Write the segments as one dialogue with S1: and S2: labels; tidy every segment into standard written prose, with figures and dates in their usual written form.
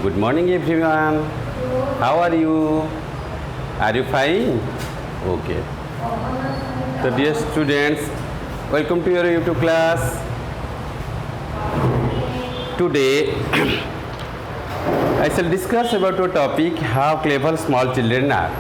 S1: Good morning, everyone. How are you? Are you fine? Okay. So, dear students, welcome to your YouTube class. Today, I shall discuss about a topic how clever small children are.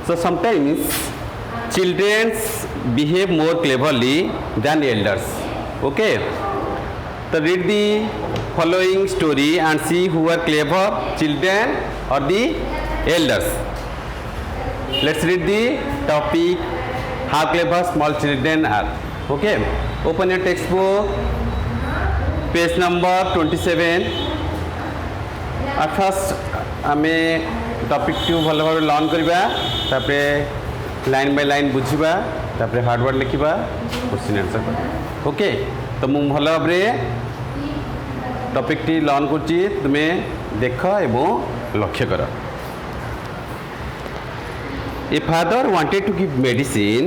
S1: So, sometimes children behave more cleverly than elders. Okay. So, read the following story and see who are clever, children or the elders. Let's read the topic how clever small children are. Okay, open your textbook, page number 27. At first आमे topic को भल भाव learn करवा, तापरे line by line बुझा, तापरे Harvard लिखा, question answer कर. ओके, तो मु भल भाव टॉपिक टी लर्न करची, तुम्हें देख एवं लक्ष्य कर. A father wanted to give medicine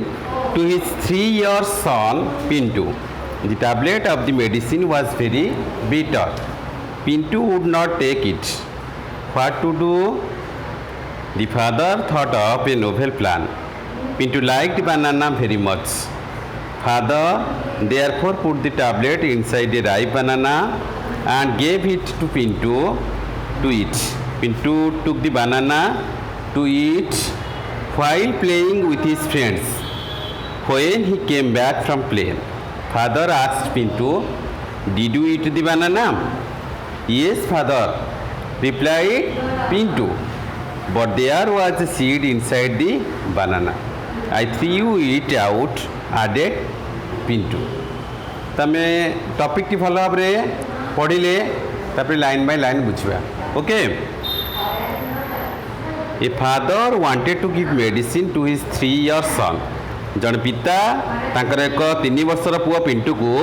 S1: to his 3-year son Pintu. The tablet of the medicine was very bitter. Pintu would not take it. What to do? The father thought of a novel plan. Pintu liked banana very much. Father therefore put the tablet inside a ripe banana and gave it to Pintu to eat. Pintu took the banana to eat while playing with his friends. When he came back from play, father asked Pintu, "Did you eat the banana?" "Yes, father," replied Pintu, "but there was a seed inside the banana. I threw it out," added Pintu. तमे topic T भल भाव पढ़िले तापर line by line बुझा. Okay. A father wanted to give medicine to his 3-year son. जन पिता तांकर एक 3 वर्षर पुआ पिंटू को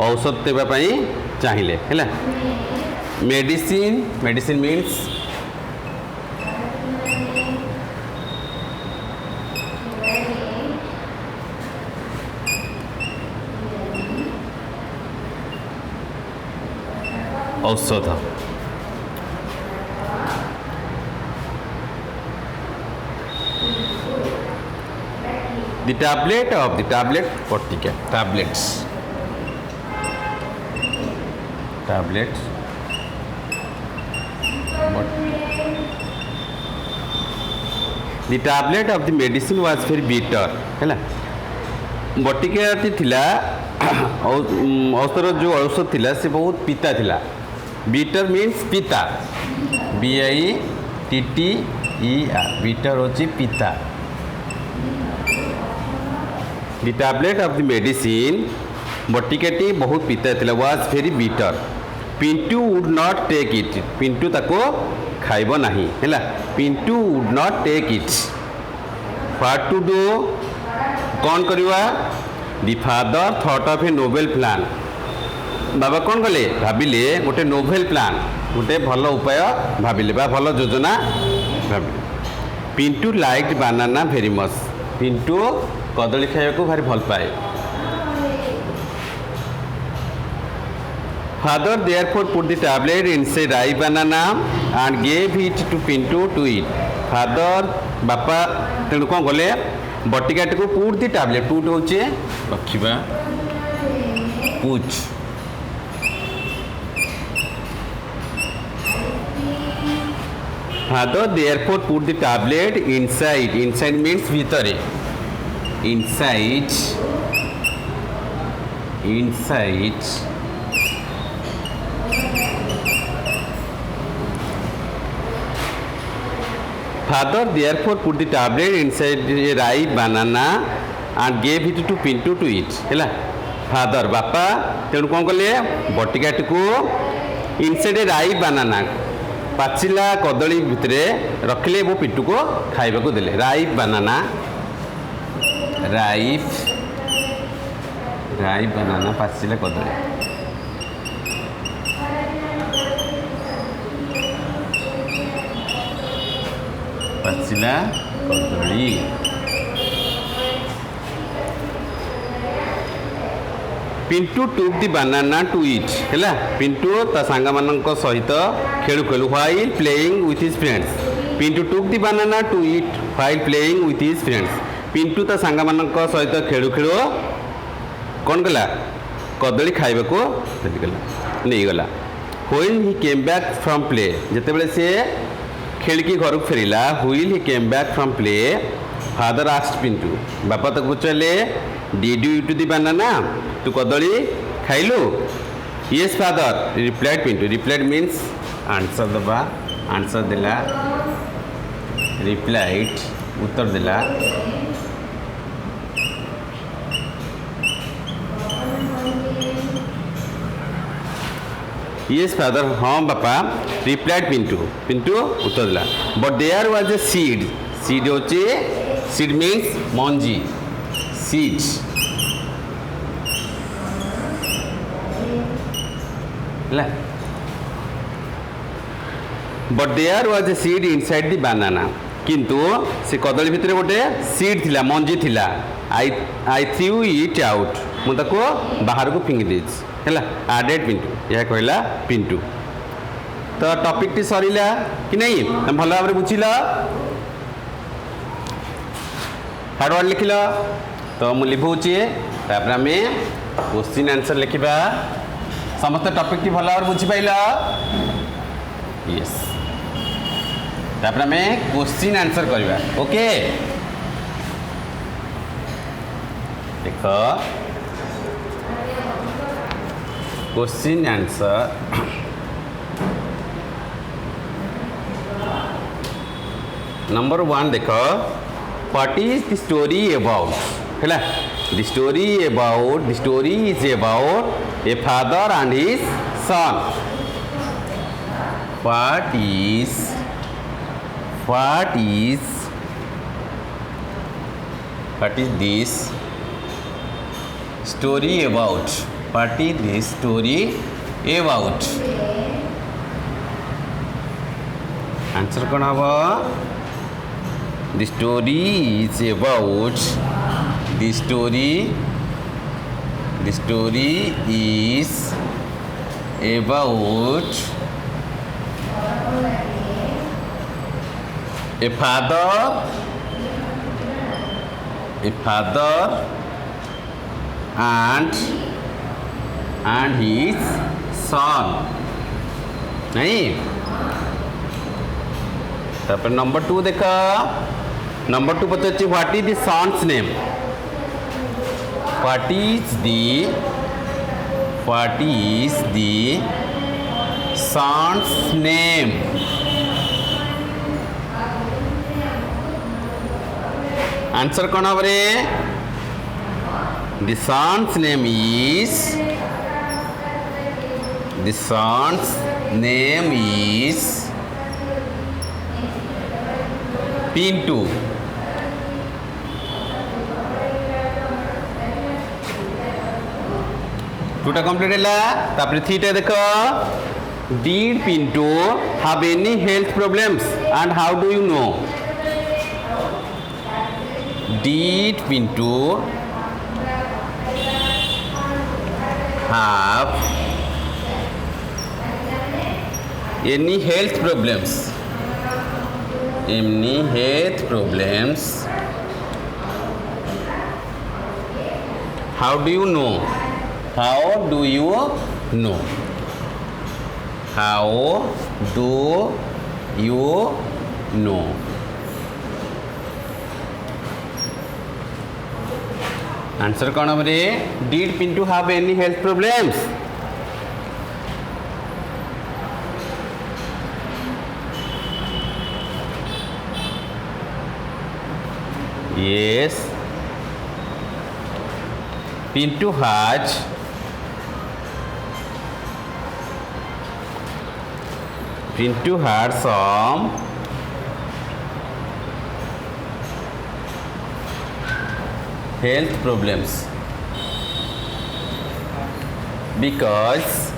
S1: औषध देवा पई चाहिए. हैला मेडिसिन मीन्स औषध. The tablet of the tablet portica tablets the tablet of the medicine was very bitter. है बटिका थिला औषधर जो औषध थिला से बहुत पिता थिला. बिटर मीन्स पिता, BITTER. बिटर होची पिता. The tablet of the medicine बटिकाटी बहुत पिता थिला was very bitter. Pintu would not take it. Pintu ताको खाइब नहीं. हैला Pintu would not take it. What to do? कौन करिवा? The father thought of a novel plan. बाबा कौन कले? भाविले गोटे नोवेल प्लान, गोटे भल उपाय भाविले बा भल योजना भाविले. Pintu liked banana very much. Pintu कदली खाइबा को भारी भल पाए. Father therefore put the tablet inside ripe banana and gave it to Pintu to eat. Father बापा तेणु कौन कले बटिकाटी को पुट दी टैबलेट. पुट होचे रखिबा, पुच. Father therefore put the tablet inside. Inside means भितरे. Inside Father therefore put the tablet inside a ripe banana and gave it to Pintu to eat. हैला father बापा तेणु कौन कले बटिकाटी को इनसाइड ए राइप बानाना पाचिला कदली भितर रखिले वो पिंटू को खाइबा को देले. राइप बानाना, राइप बानाना पाचिला कदली. पाचिला कदली. Pintu took the banana to eat है पिंटू ता सांग मान सहित खेलु खेलु while playing with his friends Pintu took the banana to eat while playing with his friends Pintu ता सांग मान सहित खेलु खेलु कौन कला कदली खाइबा को नहीं गला when he came back from play जिते बड़े से खेलिकी घर को फेरिला while he came back from play father asked Pintu बापा तक पचारे did you eat the banana तू कदली खाइलु yes father replied Pintu replied means answer दबा आंसर देला रिप्लाइड उत्तर देला यस फादर हाँ बापा रिप्लाइड पिंटू पिंटू उत्तर देला but there was a seed seed होचे सीड मीन्स मंजी seed but there was a seed inside the banana किंतु से कदली भितर गोटे सीड थिला मंजी थिला आई थ्रू इट आउट मु ताको बाहर को फिंगी देछि है आडेड पिंटू यह कहला पिंटू तो टॉपिक टी सरीला कि नहीं तुम भल भाव बुझिल हार्ड वर्ड लिखिल तो मुझे लिखुचे तापर आम क्वेश्चन आंसर लिखा समस्त टॉपिक टी भल भाव बुझीपाल यस तापर आम क्वेश्चन आंसर करवा ओके देख क्वेश्चन आंसर नंबर 1 देख what is the story about है the story is about a father and his son what is this story about what is this story about answer कौन हम the story is about the story is about a father and his son नहीं तापर number 2 देखा number 2 पचार what is the son's name what is the son's name answer कौन हम रे the son's name is Pintu टूटा कंप्लीट है तापर 3 देख did Pintu have any health problems and how do you know did Pintu have any health problems how do you know answer कौन हम रे did Pintu have any health problems Yes, Pintu had some health problems because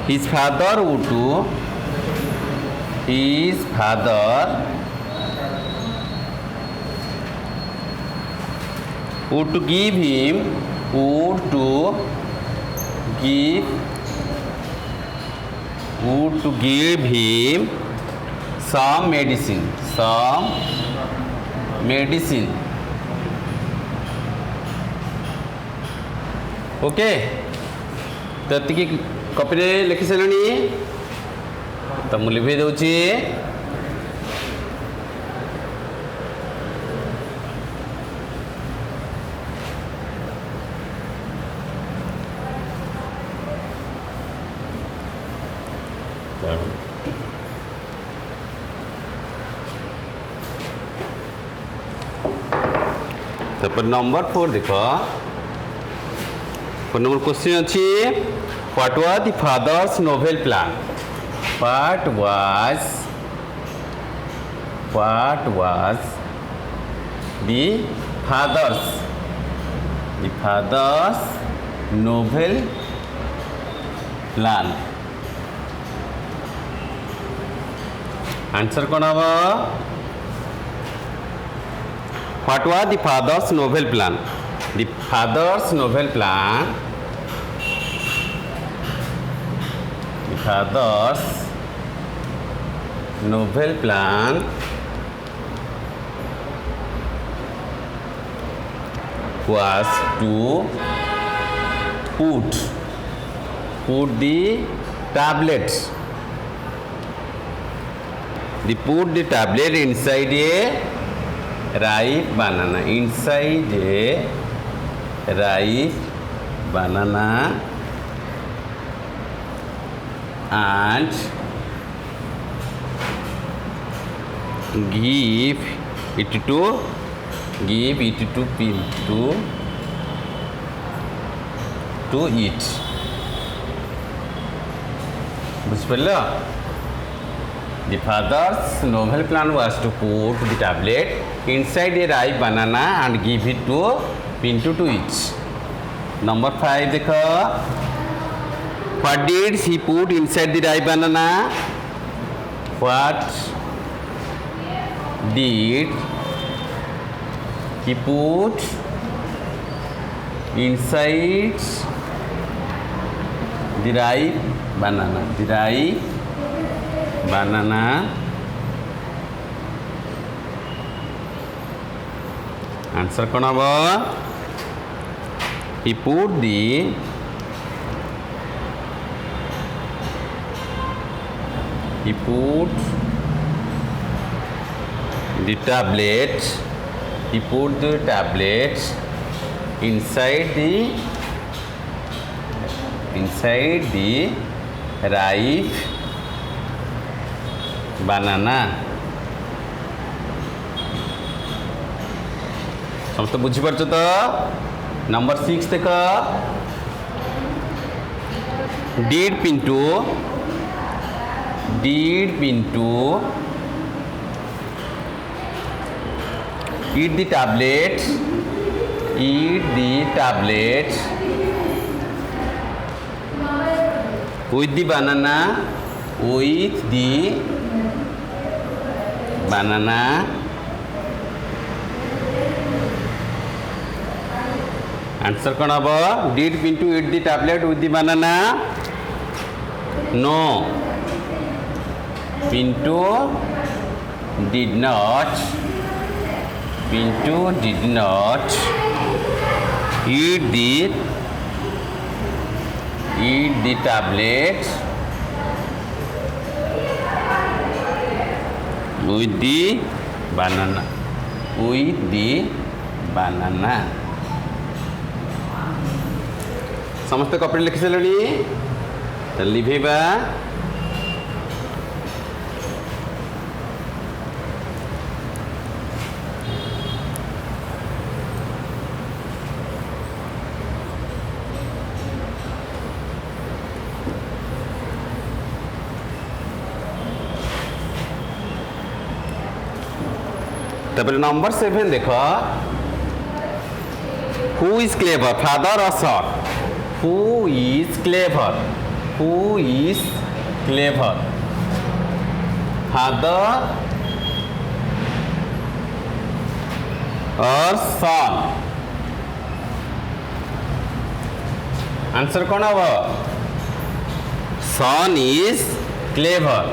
S1: his father would to give him, would to give him some medicine, okay तो एतिकी copy लिखि सारे तो मुझे लिखी दूची तो नंबर 4 देखो नंबर क्वेश्चन अच्छी what was the father's novel plan what was the father's novel plan answer कौन हम what was the father's novel plan The father's novel plan. The father's novel plan was to put the tablet. They put the tablet inside a ripe banana. Inside a ripe banana and give it to Pintu to eat. बुझिପାରିଲ The father's novel plan was to put the tablet inside a ripe banana and give it to Pintu to eat. Number 5 देखो what did he put inside the ripe banana? What did he put inside the ripe banana? The ripe banana answer कौन हम he put the tablet inside the ripe banana समस्त बुझीपार तो number 6 देख did Pintu eat the tablet with the banana answer कौन हम did Pintu eat the tablet with the banana? No, Pintu did not eat the tablet with the banana. समस्त copy लिखि सारे तो लिभेबा तब नंबर 7 देखो हु इज क्लेवर फादर और son Who is clever? Father or son? Answer कौन हम son is clever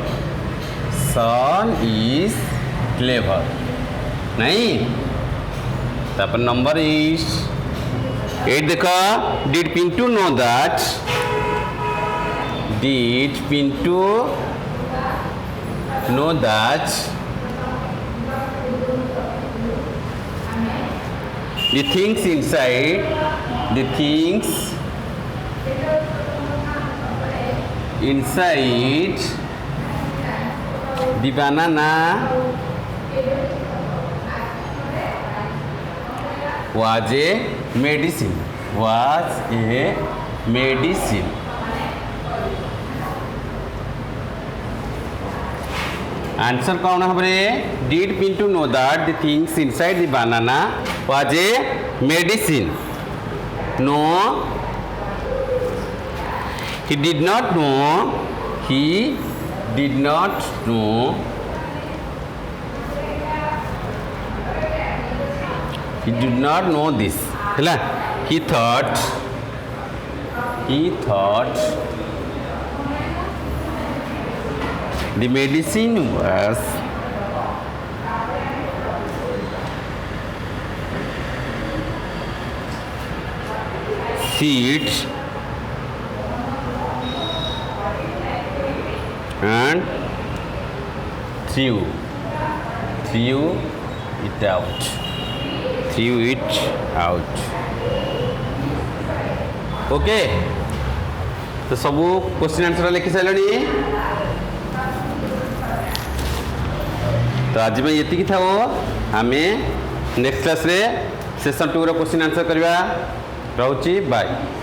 S1: son is clever नहीं तापर नंबर इज 8 देखो did Pintu know that did Pintu know that the things inside the things inside the banana was a medicine answer कौन हम did Pintu know that the things inside the banana was a medicine no he did not know he did not know this ହେଲା he thought the medicine was sweet and threw it out okay तो सब question answer लिखि सारे तो आज में ये था आम नेक्स्ट क्लास रे सेशन 2 रो क्वेश्चन आंसर करवा रहूची बाय।